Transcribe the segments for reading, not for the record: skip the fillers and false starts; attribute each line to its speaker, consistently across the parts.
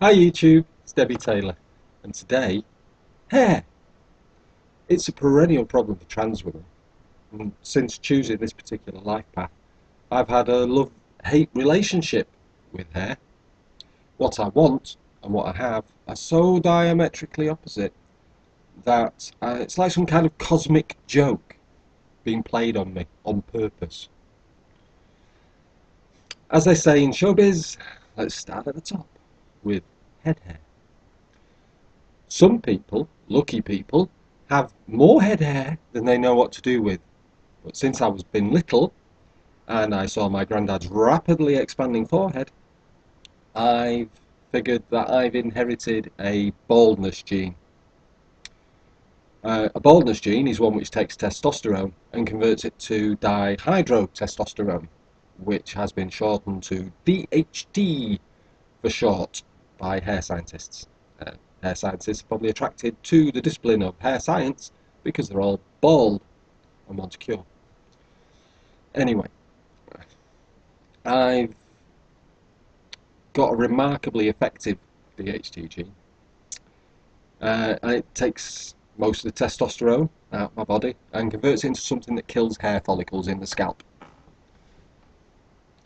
Speaker 1: Hi YouTube, it's Debbie Taylor, and today, hair. It's a perennial problem for trans women, and since choosing this particular life path, I've had a love-hate relationship with hair. What I want and what I have are so diametrically opposite that it's like some kind of cosmic joke being played on me on purpose. As they say in showbiz, let's start at the top with head hair. Some people, lucky people, have more head hair than they know what to do with. But since I was been little and I saw my granddad's rapidly expanding forehead, I've figured that I've inherited a baldness gene. A baldness gene is one which takes testosterone and converts it to dihydrotestosterone, which has been shortened to DHT for short by hair scientists. Hair scientists are probably attracted to the discipline of hair science because they're all bald and want a cure. Anyway, I've got a remarkably effective DHT gene. And it takes most of the testosterone out of my body and converts it into something that kills hair follicles in the scalp.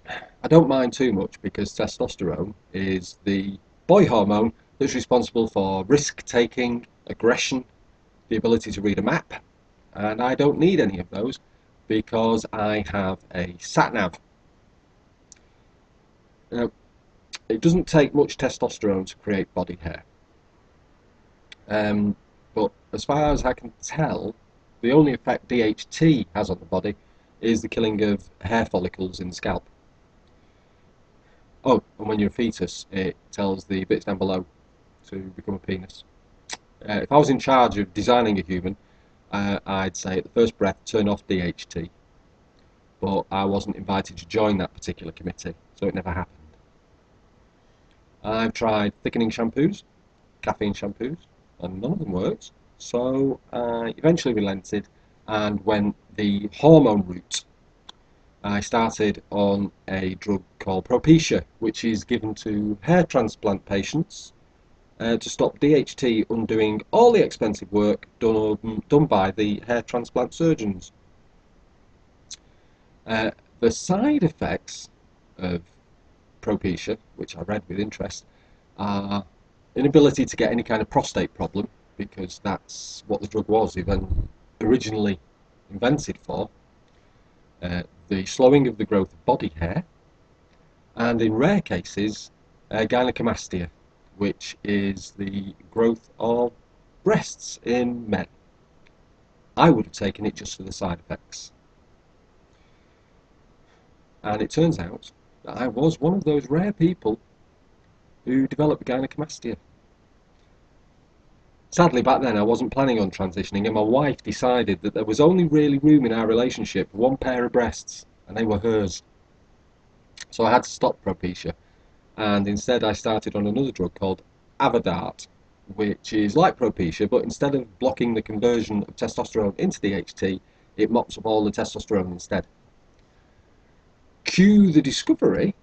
Speaker 1: I don't mind too much because testosterone is the boy hormone that's responsible for risk-taking, aggression, the ability to read a map, and I don't need any of those because I have a sat-nav. Now, it doesn't take much testosterone to create body hair, but as far as I can tell, the only effect DHT has on the body is the killing of hair follicles in the scalp. Oh, and when you're a fetus, it tells the bits down below to become a penis. If I was in charge of designing a human, I'd say at the first breath turn off DHT, but I wasn't invited to join that particular committee, so it never happened. I've tried thickening shampoos, caffeine shampoos, and none of them worked, so I eventually relented and went the hormone route. I started on a drug called Propecia, which is given to hair transplant patients to stop DHT undoing all the expensive work done by the hair transplant surgeons. The side effects of Propecia, which I read with interest, are inability to get any kind of prostate problem, because that's what the drug was even originally invented for, the slowing of the growth of body hair, and in rare cases, gynecomastia, which is the growth of breasts in men. I would have taken it just for the side effects. And it turns out that I was one of those rare people who developed gynecomastia. Sadly, back then I wasn't planning on transitioning, and my wife decided that there was only really room in our relationship for one pair of breasts, and they were hers. So I had to stop Propecia, and instead I started on another drug called Avodart, which is like Propecia, but instead of blocking the conversion of testosterone into DHT, it mops up all the testosterone instead. Cue the discovery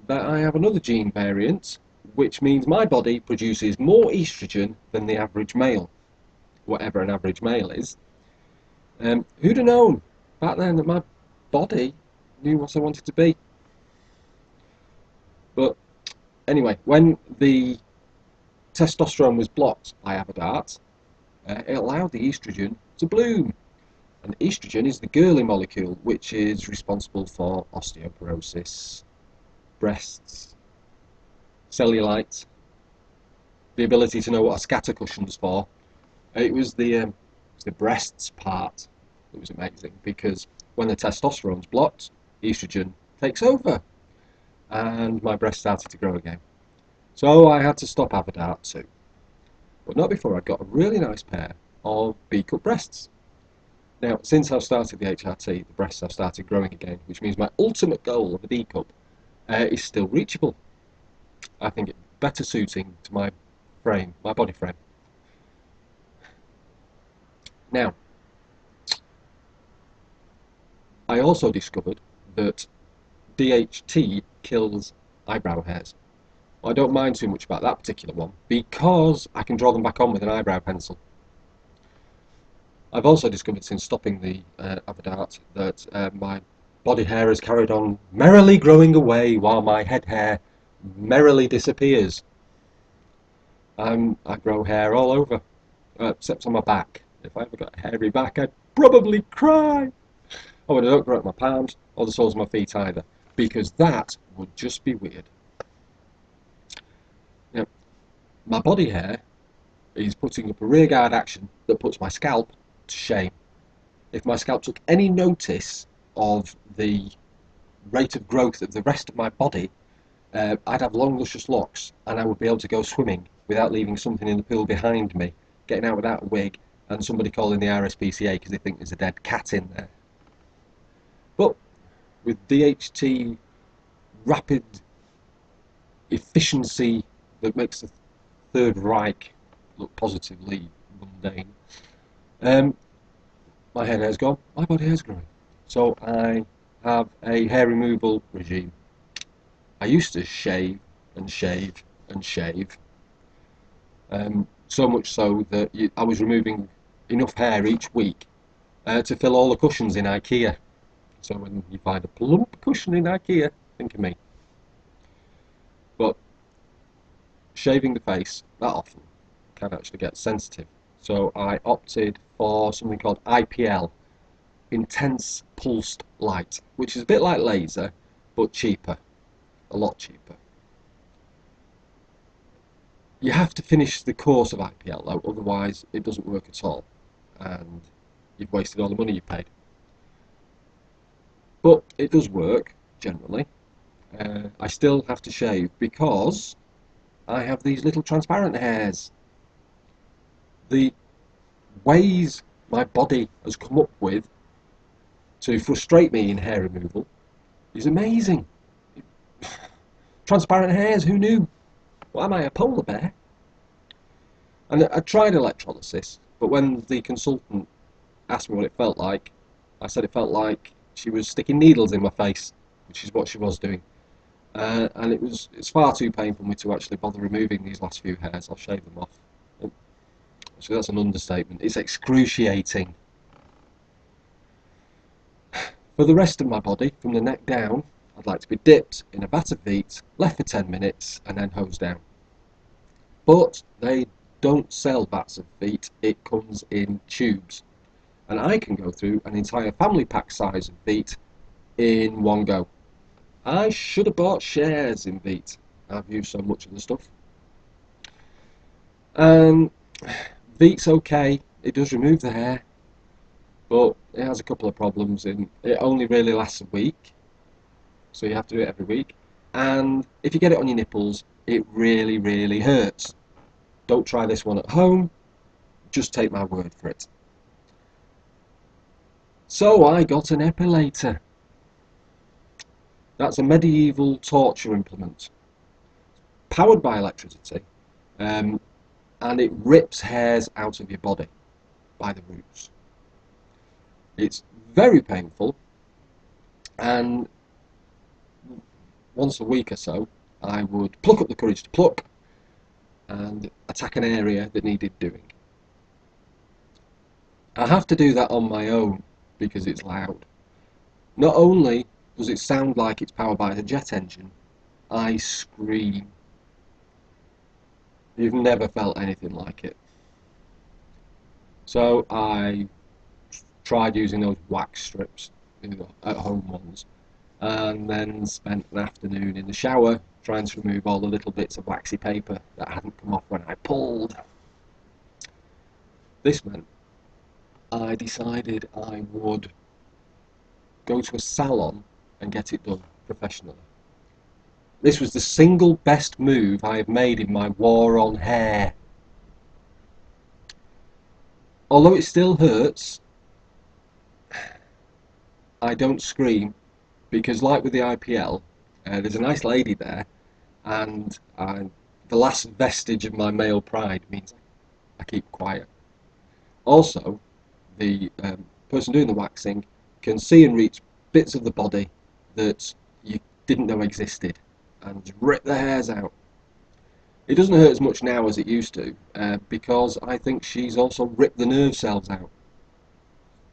Speaker 1: that I have another gene variant, which means my body produces more estrogen than the average male, whatever an average male is. Who'd have known back then that my body knew what I wanted to be? But anyway, when the testosterone was blocked by Avodart, it allowed the estrogen to bloom. And estrogen is the girly molecule, which is responsible for osteoporosis, breasts, cellulite, the ability to know what a scatter cushion's for. It was the breasts part that was amazing, because when the testosterone's blocked, estrogen takes over, and my breast started to grow again. So I had to stop Avodart too, but not before I got a really nice pair of B-cup breasts. Now, since I've started the HRT, the breasts have started growing again, which means my ultimate goal of a D-cup is still reachable. I think it's better suiting to my frame, my body frame. Now, I also discovered that DHT kills eyebrow hairs. I don't mind too much about that particular one because I can draw them back on with an eyebrow pencil. I've also discovered since stopping the Avadart that my body hair has carried on merrily growing away while my head hair merrily disappears. I grow hair all over, except on my back. If I ever got a hairy back, I'd probably cry. Oh, and I don't grow out my palms or the soles of my feet either, because that would just be weird. You know, my body hair is putting up a rearguard action that puts my scalp to shame. If my scalp took any notice of the rate of growth of the rest of my body, I'd have long, luscious locks, and I would be able to go swimming without leaving something in the pool behind me, getting out without a wig, and somebody calling the RSPCA because they think there's a dead cat in there. But with DHT rapid efficiency that makes the Third Reich look positively mundane, my head hair's gone, my body hair's growing. So I have a hair removal regime. I used to shave and shave and shave, so much so that I was removing enough hair each week to fill all the cushions in IKEA. So when you find a plump cushion in IKEA, think of me. But shaving the face that often can actually get sensitive. So I opted for something called IPL, Intense Pulsed Light, which is a bit like laser, but cheaper, a lot cheaper. You have to finish the course of IPL though, otherwise it doesn't work at all, and you've wasted all the money you paid. But it does work, generally. I still have to shave because I have these little transparent hairs. The ways my body has come up with to frustrate me in hair removal is amazing. Transparent hairs, who knew? What am I, a polar bear? And I tried electrolysis, but when the consultant asked me what it felt like, I said it felt like she was sticking needles in my face, which is what she was doing. And it's far too painful for me to actually bother removing these last few hairs. I'll shave them off. So that's an understatement. It's excruciating. For the rest of my body, from the neck down, I'd like to be dipped in a vat of Veet, left for 10 minutes, and then hosed down. But they don't sell vats of Veet, it comes in tubes. And I can go through an entire family pack size of Veet in one go. I should have bought shares in Veet. I've used so much of the stuff. Veet's okay, it does remove the hair, but it has a couple of problems. It only really lasts a week, so you have to do it every week. And if you get it on your nipples, it really, really hurts. Don't try this one at home, just take my word for it. So I got an epilator. That's a medieval torture implement, powered by electricity, and it rips hairs out of your body by the roots. It's very painful, and once a week or so, I would pluck up the courage to pluck and attack an area that needed doing. I have to do that on my own because it's loud. Not only does it sound like it's powered by a jet engine, I scream. You've never felt anything like it. So I tried using those wax strips, at home ones, and then spent an afternoon in the shower trying to remove all the little bits of waxy paper that hadn't come off when I pulled. This meant I decided I would go to a salon and get it done professionally. This was the single best move I have made in my war on hair. Although it still hurts, I don't scream because, like with the IPL, there's a nice lady there, and the last vestige of my male pride means I keep quiet. Also, the person doing the waxing can see and reach bits of the body that you didn't know existed and just rip the hairs out. It doesn't hurt as much now as it used to, because I think she's also ripped the nerve cells out.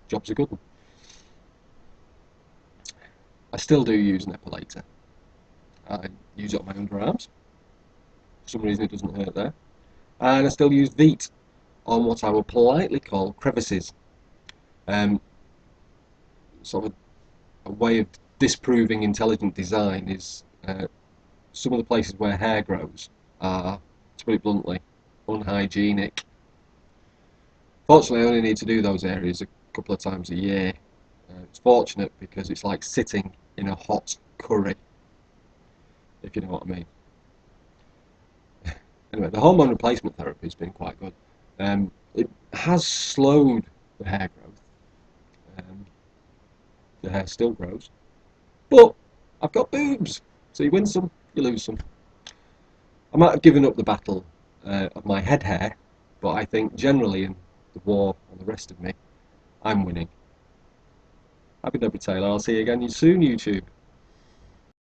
Speaker 1: Job's a good one. I still do use an epilator. I use it on my underarms. For some reason it doesn't hurt there. And I still use Veet on what I would politely call crevices. Um, sort of a way of disproving intelligent design is some of the places where hair grows are, to put it bluntly, unhygienic. Fortunately, I only need to do those areas a couple of times a year. It's fortunate because it's like sitting in a hot curry, if you know what I mean. Anyway, the hormone replacement therapy has been quite good. It has slowed the hair growth. Um, the hair still grows, but I've got boobs. So you win some, you lose some. I might have given up the battle of my head hair, but I think generally in the war on the rest of me, I'm winning. Happy Deborah Taylor. I'll see you again soon, YouTube.